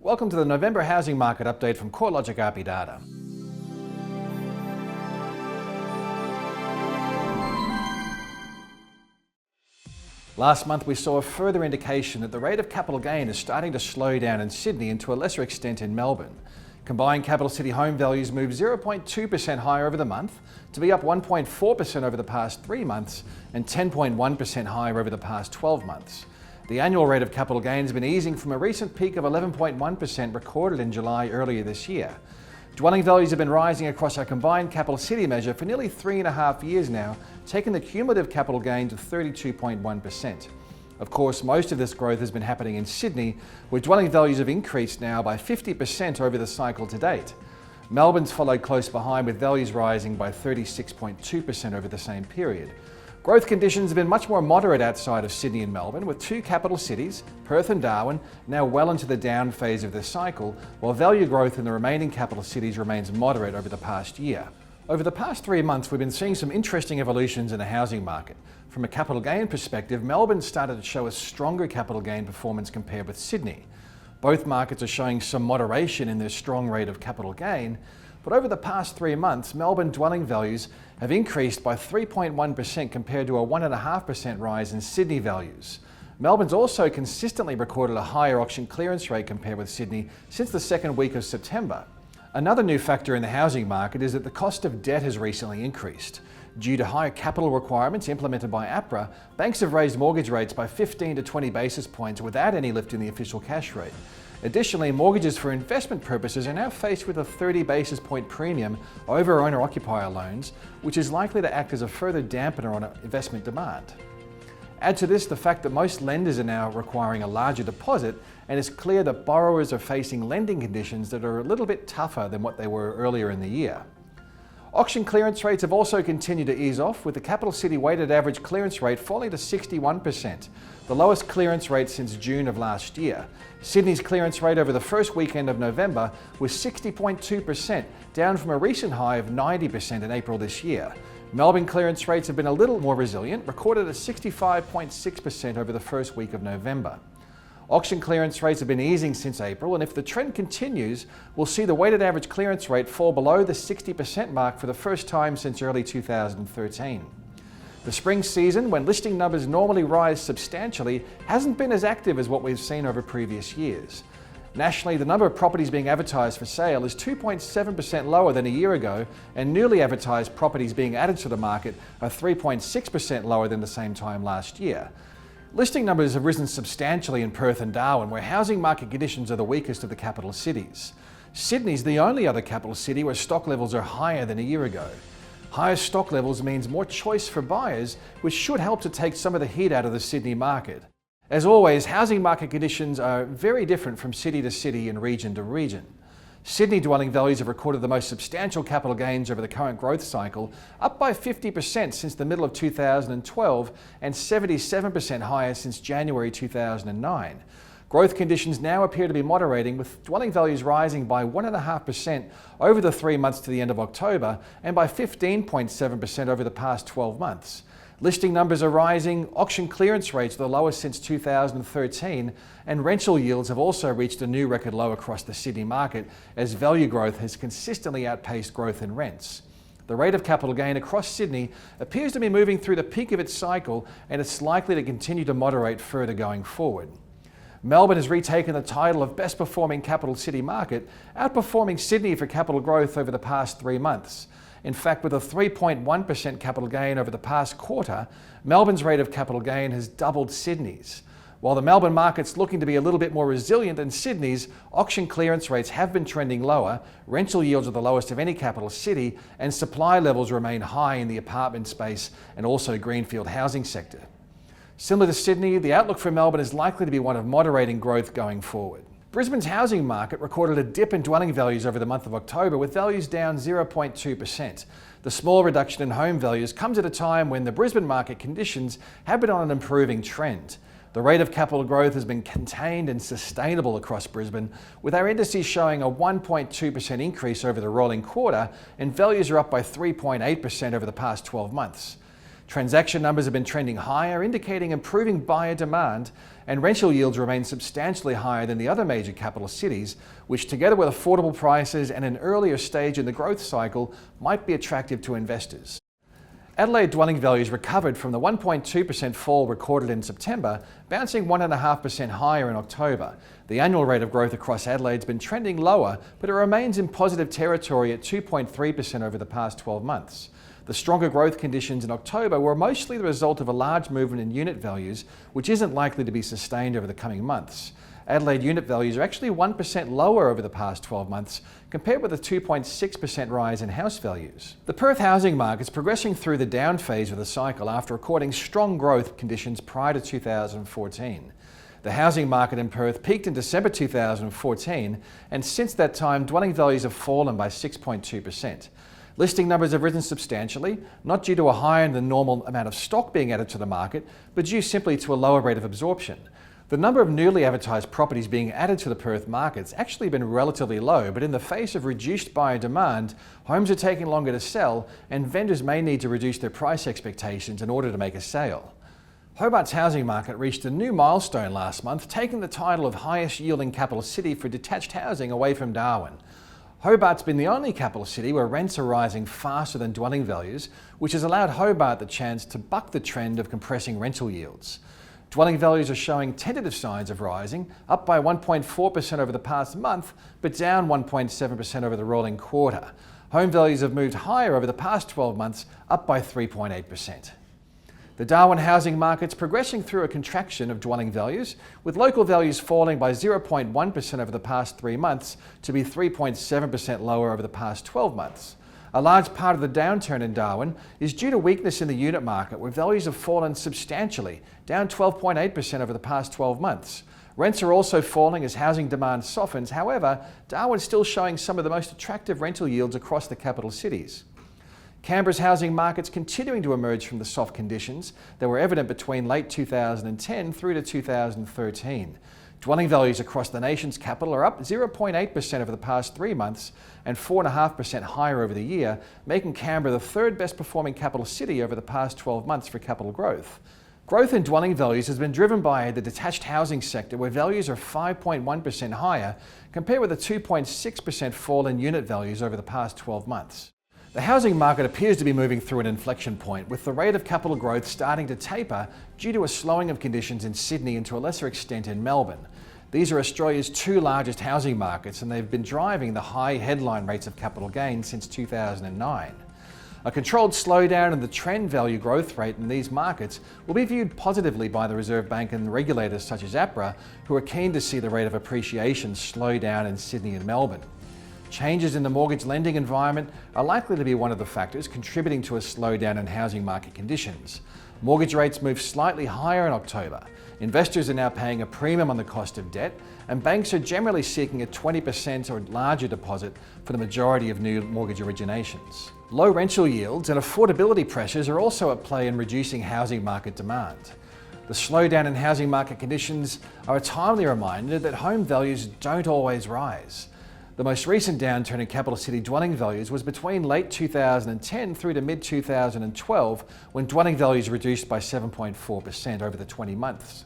Welcome to the November housing market update from CoreLogic RP Data. Last month we saw a further indication that the rate of capital gain is starting to slow down in Sydney and to a lesser extent in Melbourne. Combined capital city home values moved 0.2% higher over the month to be up 1.4% over the past 3 months and 10.1% higher over the past 12 months. The annual rate of capital gain has been easing from a recent peak of 11.1% recorded in July earlier this year. Dwelling values have been rising across our combined capital city measure for nearly 3.5 years now, taking the cumulative capital gain to 32.1%. Of course, most of this growth has been happening in Sydney, where dwelling values have increased now by 50% over the cycle to date. Melbourne's followed close behind, with values rising by 36.2% over the same period. Growth conditions have been much more moderate outside of Sydney and Melbourne, with two capital cities, Perth and Darwin, now well into the down phase of this cycle, while value growth in the remaining capital cities remains moderate over the past year. Over the past 3 months, we've been seeing some interesting evolutions in the housing market. From a capital gain perspective, Melbourne started to show a stronger capital gain performance compared with Sydney. Both markets are showing some moderation in their strong rate of capital gain, but over the past 3 months, Melbourne dwelling values have increased by 3.1% compared to a 1.5% rise in Sydney values. Melbourne's also consistently recorded a higher auction clearance rate compared with Sydney since the second week of September. Another new factor in the housing market is that the cost of debt has recently increased. Due to higher capital requirements implemented by APRA, banks have raised mortgage rates by 15 to 20 basis points without any lift in the official cash rate. Additionally, mortgages for investment purposes are now faced with a 30 basis point premium over owner-occupier loans, which is likely to act as a further dampener on investment demand. Add to this the fact that most lenders are now requiring a larger deposit, and it's clear that borrowers are facing lending conditions that are a little bit tougher than what they were earlier in the year. Auction clearance rates have also continued to ease off, with the capital city weighted average clearance rate falling to 61%, the lowest clearance rate since June of last year. Sydney's clearance rate over the first weekend of November was 60.2%, down from a recent high of 90% in April this year. Melbourne clearance rates have been a little more resilient, recorded at 65.6% over the first week of November. Auction clearance rates have been easing since April, and if the trend continues, we'll see the weighted average clearance rate fall below the 60% mark for the first time since early 2013. The spring season, when listing numbers normally rise substantially, hasn't been as active as what we've seen over previous years. Nationally, the number of properties being advertised for sale is 2.7% lower than a year ago, and newly advertised properties being added to the market are 3.6% lower than the same time last year. Listing numbers have risen substantially in Perth and Darwin, where housing market conditions are the weakest of the capital cities. Sydney's the only other capital city where stock levels are higher than a year ago. Higher stock levels means more choice for buyers, which should help to take some of the heat out of the Sydney market. As always, housing market conditions are very different from city to city and region to region. Sydney dwelling values have recorded the most substantial capital gains over the current growth cycle, up by 50% since the middle of 2012 and 77% higher since January 2009. Growth conditions now appear to be moderating, with dwelling values rising by 1.5% over the 3 months to the end of October and by 15.7% over the past 12 months. Listing numbers are rising, auction clearance rates are the lowest since 2013, and rental yields have also reached a new record low across the Sydney market as value growth has consistently outpaced growth in rents. The rate of capital gain across Sydney appears to be moving through the peak of its cycle, and it's likely to continue to moderate further going forward. Melbourne has retaken the title of best performing capital city market, outperforming Sydney for capital growth over the past 3 months. In fact, with a 3.1% capital gain over the past quarter, Melbourne's rate of capital gain has doubled Sydney's. While the Melbourne market's looking to be a little bit more resilient than Sydney's, auction clearance rates have been trending lower, rental yields are the lowest of any capital city, and supply levels remain high in the apartment space and also greenfield housing sector. Similar to Sydney, the outlook for Melbourne is likely to be one of moderating growth going forward. Brisbane's housing market recorded a dip in dwelling values over the month of October, with values down 0.2%. The small reduction in home values comes at a time when the Brisbane market conditions have been on an improving trend. The rate of capital growth has been contained and sustainable across Brisbane, with our indices showing a 1.2% increase over the rolling quarter, and values are up by 3.8% over the past 12 months. Transaction numbers have been trending higher, indicating improving buyer demand, and rental yields remain substantially higher than the other major capital cities, which together with affordable prices and an earlier stage in the growth cycle might be attractive to investors. Adelaide dwelling values recovered from the 1.2% fall recorded in September, bouncing 1.5% higher in October. The annual rate of growth across Adelaide's been trending lower, but it remains in positive territory at 2.3% over the past 12 months. The stronger growth conditions in October were mostly the result of a large movement in unit values, which isn't likely to be sustained over the coming months. Adelaide unit values are actually 1% lower over the past 12 months, compared with a 2.6% rise in house values. The Perth housing market is progressing through the down phase of the cycle after recording strong growth conditions prior to 2014. The housing market in Perth peaked in December 2014, and since that time, dwelling values have fallen by 6.2%. Listing numbers have risen substantially, not due to a higher than normal amount of stock being added to the market, but due simply to a lower rate of absorption. The number of newly advertised properties being added to the Perth market's actually been relatively low, but in the face of reduced buyer demand, homes are taking longer to sell and vendors may need to reduce their price expectations in order to make a sale. Hobart's housing market reached a new milestone last month, taking the title of highest yielding capital city for detached housing away from Darwin. Hobart's been the only capital city where rents are rising faster than dwelling values, which has allowed Hobart the chance to buck the trend of compressing rental yields. Dwelling values are showing tentative signs of rising, up by 1.4% over the past month, but down 1.7% over the rolling quarter. Home values have moved higher over the past 12 months, up by 3.8%. The Darwin housing market's progressing through a contraction of dwelling values, with local values falling by 0.1% over the past 3 months to be 3.7% lower over the past 12 months. A large part of the downturn in Darwin is due to weakness in the unit market, where values have fallen substantially, down 12.8% over the past 12 months. Rents are also falling as housing demand softens. However, Darwin's still showing some of the most attractive rental yields across the capital cities. Canberra's housing market's continuing to emerge from the soft conditions that were evident between late 2010 through to 2013. Dwelling values across the nation's capital are up 0.8% over the past 3 months and 4.5% higher over the year, making Canberra the third best performing capital city over the past 12 months for capital growth. Growth in dwelling values has been driven by the detached housing sector, where values are 5.1% higher, compared with a 2.6% fall in unit values over the past 12 months. The housing market appears to be moving through an inflection point, with the rate of capital growth starting to taper due to a slowing of conditions in Sydney and to a lesser extent in Melbourne. These are Australia's 2 largest housing markets, and they've been driving the high headline rates of capital gain since 2009. A controlled slowdown in the trend value growth rate in these markets will be viewed positively by the Reserve Bank and regulators such as APRA, who are keen to see the rate of appreciation slow down in Sydney and Melbourne. Changes in the mortgage lending environment are likely to be one of the factors contributing to a slowdown in housing market conditions. Mortgage rates moved slightly higher in October. Investors are now paying a premium on the cost of debt, and banks are generally seeking a 20% or larger deposit for the majority of new mortgage originations. Low rental yields and affordability pressures are also at play in reducing housing market demand. The slowdown in housing market conditions are a timely reminder that home values don't always rise. The most recent downturn in capital city dwelling values was between late 2010 through to mid-2012, when dwelling values reduced by 7.4% over the 20 months.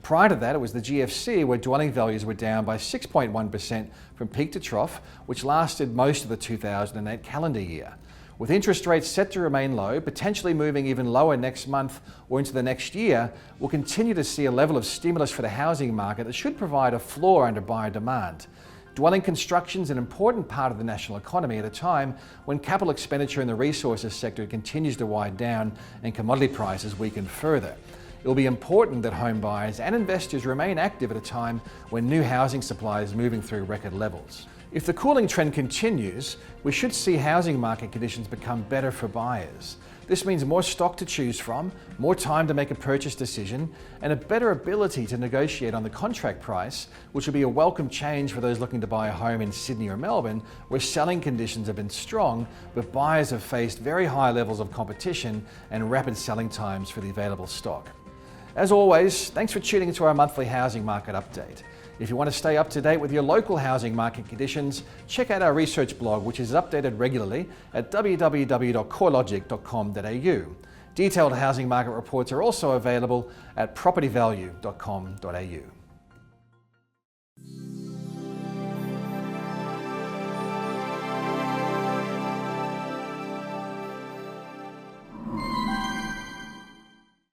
Prior to that, it was the GFC, where dwelling values were down by 6.1% from peak to trough, which lasted most of the 2008 calendar year. With interest rates set to remain low, potentially moving even lower next month or into the next year, we'll continue to see a level of stimulus for the housing market that should provide a floor under buyer demand. Dwelling construction is an important part of the national economy at a time when capital expenditure in the resources sector continues to wind down and commodity prices weaken further. It will be important that home buyers and investors remain active at a time when new housing supply is moving through record levels. If the cooling trend continues, we should see housing market conditions become better for buyers. This means more stock to choose from, more time to make a purchase decision, and a better ability to negotiate on the contract price, which will be a welcome change for those looking to buy a home in Sydney or Melbourne, where selling conditions have been strong, but buyers have faced very high levels of competition and rapid selling times for the available stock. As always, thanks for tuning into our monthly housing market update. If you want to stay up to date with your local housing market conditions, check out our research blog, which is updated regularly at www.corelogic.com.au. Detailed housing market reports are also available at propertyvalue.com.au.